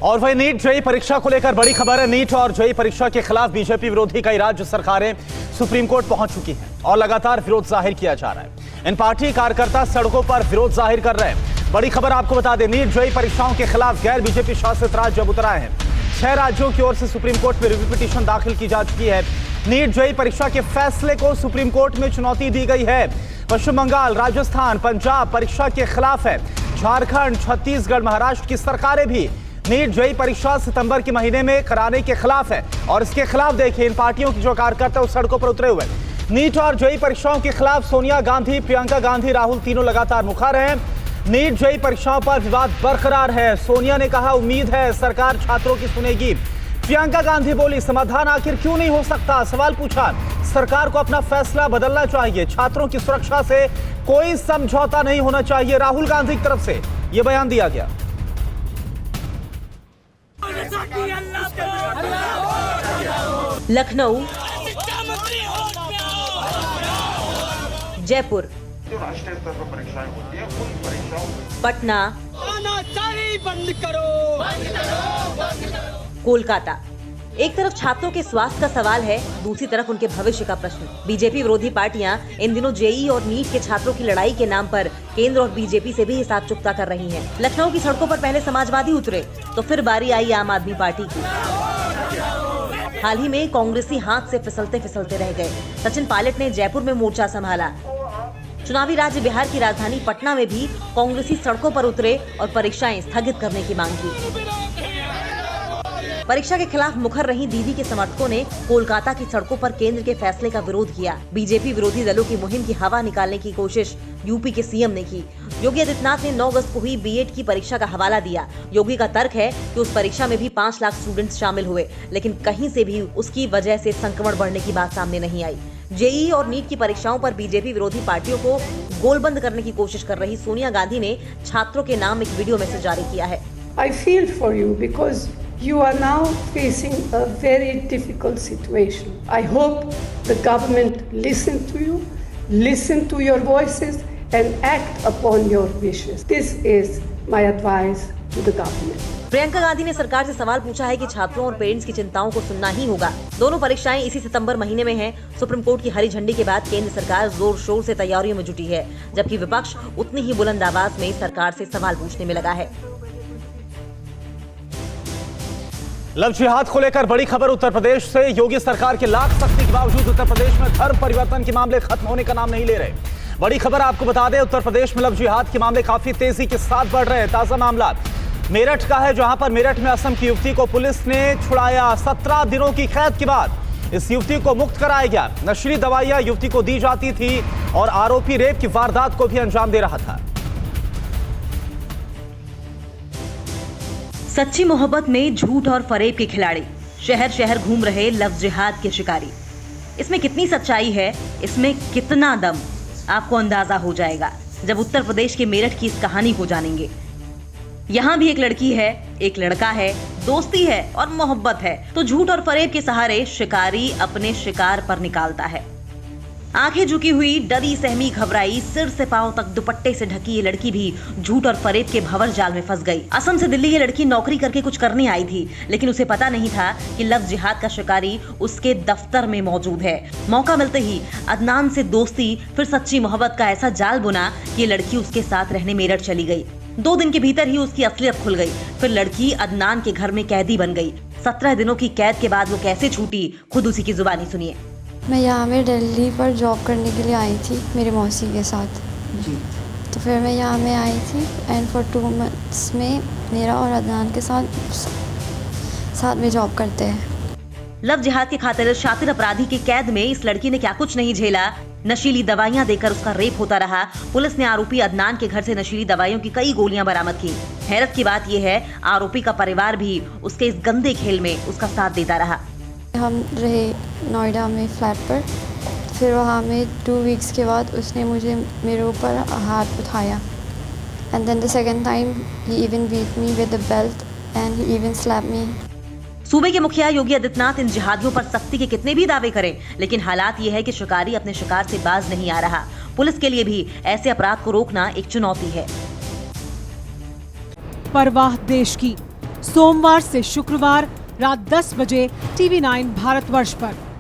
और वही NEET JEE परीक्षा को लेकर बड़ी खबर है। नीट और जेईई परीक्षा के खिलाफ बीजेपी विरोधी कई राज्य सरकारें सुप्रीम कोर्ट पहुंच चुकी हैं और लगातार विरोध जाहिर किया जा रहा है। इन पार्टी कार्यकर्ता सड़कों पर विरोध जाहिर कर रहे हैं। बड़ी खबर आपको बता दें, नीट जेईई परीक्षाओं के खिलाफ गैर बीजेपी शासित राज्य अब उतर आए हैं। 6 राज्यों की ओर से सुप्रीम कोर्ट में रिव्यू पिटीशन दाखिल की जा चुकी है। नीट जेईई परीक्षा के फैसले को सुप्रीम कोर्ट में चुनौती दी गई है। पश्चिम बंगाल, राजस्थान, पंजाब परीक्षा के खिलाफ है। झारखंड, छत्तीसगढ़, महाराष्ट्र की सरकारें भी नीट जेईई परीक्षा सितंबर के महीने में कराने के खिलाफ है। और इसके खिलाफ देखिए, इन पार्टियों की जो कार्यकर्ता उस सड़कों पर उतरे हुए। नीट और जेईई परीक्षाओं के खिलाफ सोनिया गांधी, प्रियंका गांधी, राहुल तीनों लगातार मुखर हैं। नीट जेईई परीक्षाओं पर विवाद बरकरार है। सोनिया ने कहा, उम्मीद है सरकार छात्रों की सुनेगी। प्रियंका गांधी बोली, समाधान आखिर क्यों नहीं हो सकता? सवाल पूछा, सरकार को अपना फैसला बदलना चाहिए। छात्रों की सुरक्षा से कोई समझौता नहीं होना चाहिए। राहुल गांधी की तरफ से यह बयान दिया गया। लखनऊ, जयपुर, जो राष्ट्रीय स्तर पर परीक्षाएं होती है उन परीक्षाओं पटना, बंद करो। कोलकाता। एक तरफ छात्रों के स्वास्थ्य का सवाल है, दूसरी तरफ उनके भविष्य का प्रश्न। बीजेपी विरोधी पार्टियां इन दिनों जेईई और नीट के छात्रों की लड़ाई के नाम पर केंद्र और बीजेपी से भी हिसाब चुकता कर रही हैं। लखनऊ की सड़कों पर पहले समाजवादी उतरे तो फिर बारी आई आम आदमी पार्टी की। हाल ही में कांग्रेसी हाथ से फिसलते फिसलते रह गए। सचिन पायलट ने जयपुर में मोर्चा संभाला। चुनावी राज्य बिहार की राजधानी पटना में भी कांग्रेसी सड़कों पर उतरे और परीक्षाएं स्थगित करने की मांग की। परीक्षा के खिलाफ मुखर रही दीदी के समर्थकों ने कोलकाता की सड़कों पर केंद्र के फैसले का विरोध किया। बीजेपी विरोधी दलों की मुहिम की हवा निकालने की कोशिश यूपी के सीएम ने की। योगी आदित्यनाथ ने 9 अगस्त को हुई बीएड की परीक्षा का हवाला दिया। योगी का तर्क है कि उस परीक्षा में भी 5 लाख स्टूडेंट्स शामिल हुए, लेकिन कहीं से भी उसकी वजह से संक्रमण बढ़ने की बात सामने नहीं आई। जेईई और नीट की परीक्षाओं पर बीजेपी विरोधी पार्टियों को गोलबंद करने की कोशिश कर रही सोनिया गांधी ने छात्रों के नाम एक वीडियो मैसेज जारी किया है। I feel for you because you are now facing a very difficult situation. I hope the government listen to your voices and act upon your wishes. This is my advice to the government. Priyanka Gandhi ने सरकार से सवाल पूछा है कि छात्रों और parents की चिंताओं को सुनना ही होगा। दोनों परीक्षाएं इसी सितंबर महीने में हैं। सुप्रीम कोर्ट की हरी झंडी के बाद केंद्र सरकार जोर शोर से तैयारियों में जुटी है, जबकि विपक्ष उतनी ही बुलंद आवाज में सरकार से सवाल पूछने में लगा है। लव जिहाद को लेकर बड़ी खबर उत्तर प्रदेश से। योगी सरकार के लाख सख्ती के बावजूद उत्तर प्रदेश में धर्म परिवर्तन के मामले खत्म होने का नाम नहीं ले रहे। बड़ी खबर आपको बता दें, उत्तर प्रदेश में लव जिहाद के मामले काफी तेजी के साथ बढ़ रहे हैं। ताजा मामला मेरठ का है, जहां पर मेरठ में असम की युवती को पुलिस ने छुड़ाया। 17 दिनों की कैद के बाद इस युवती को मुक्त कराया गया। नशीली दवाइयां युवती को दी जाती थी और आरोपी रेप की वारदात को भी अंजाम दे रहा था। सच्ची मोहब्बत में झूठ और फरेब के खिलाड़ी, शहर शहर घूम रहे लव जिहाद के शिकारी। इसमें कितनी सच्चाई है, इसमें कितना दम, आपको अंदाजा हो जाएगा जब उत्तर प्रदेश के मेरठ की इस कहानी को जानेंगे। यहाँ भी एक लड़की है, एक लड़का है, दोस्ती है और मोहब्बत है, तो झूठ और फरेब के सहारे शिकारी अपने शिकार पर निकालता है। आंखें झुकी हुई, डरी सहमी घबराई, सिर से पांव तक दुपट्टे से ढकी ये लड़की भी झूठ और फरेब के भंवर जाल में फंस गई। असम से दिल्ली ये लड़की नौकरी करके कुछ करने आई थी, लेकिन उसे पता नहीं था कि लव जिहाद का शिकारी उसके दफ्तर में मौजूद है। मौका मिलते ही अदनान से दोस्ती, फिर सच्ची मोहब्बत का ऐसा जाल बुना कि ये लड़की उसके साथ रहने मेरठ चली गई। 2 दिन के भीतर ही उसकी असलियत खुल गई। फिर लड़की अदनान के घर में कैदी बन गई। 17 दिनों की कैद के बाद वो कैसे छूटी, खुद उसी की जुबानी सुनिए। मैं यहाँ में दिल्ली पर जॉब करने के लिए आई थी मेरी मौसी के साथ जी। तो फिर मैं यहाँ में आई थी एंड फॉर 2 मंथ्स में मेरा और अदनान के साथ में जॉब करते हैं। लव जिहाद के खातिर शातिर अपराधी की कैद में इस लड़की ने क्या कुछ नहीं झेला। नशीली दवाइयां देकर उसका रेप होता रहा। पुलिस ने आरोपी अदनान के घर से नशीली दवाइयों की कई गोलियां बरामद की। हैरत की बात यह है, आरोपी का परिवार भी उसके इस गंदे खेल में उसका साथ देता रहा। हम रहे नोएडा में फ्लैट पर, फिर वहाँ में 2 वीक्स के बाद उसने मुझे मेरे ऊपर हाथ उठाया and then the second time he even beat me with the belt and he even slap me. सूबे के मुखिया योगी आदित्यनाथ इन जिहादियों पर सख्ती के कितने भी दावे करें, लेकिन हालात ये है कि शिकारी अपने शिकार से बाज नहीं आ रहा। पुलिस के लिए भी ऐसे अपराध को रोकना एक चुनौती है। परवाह देश की, सोमवार से शुक्रवार रात 10 बजे TV9 भारतवर्ष पर।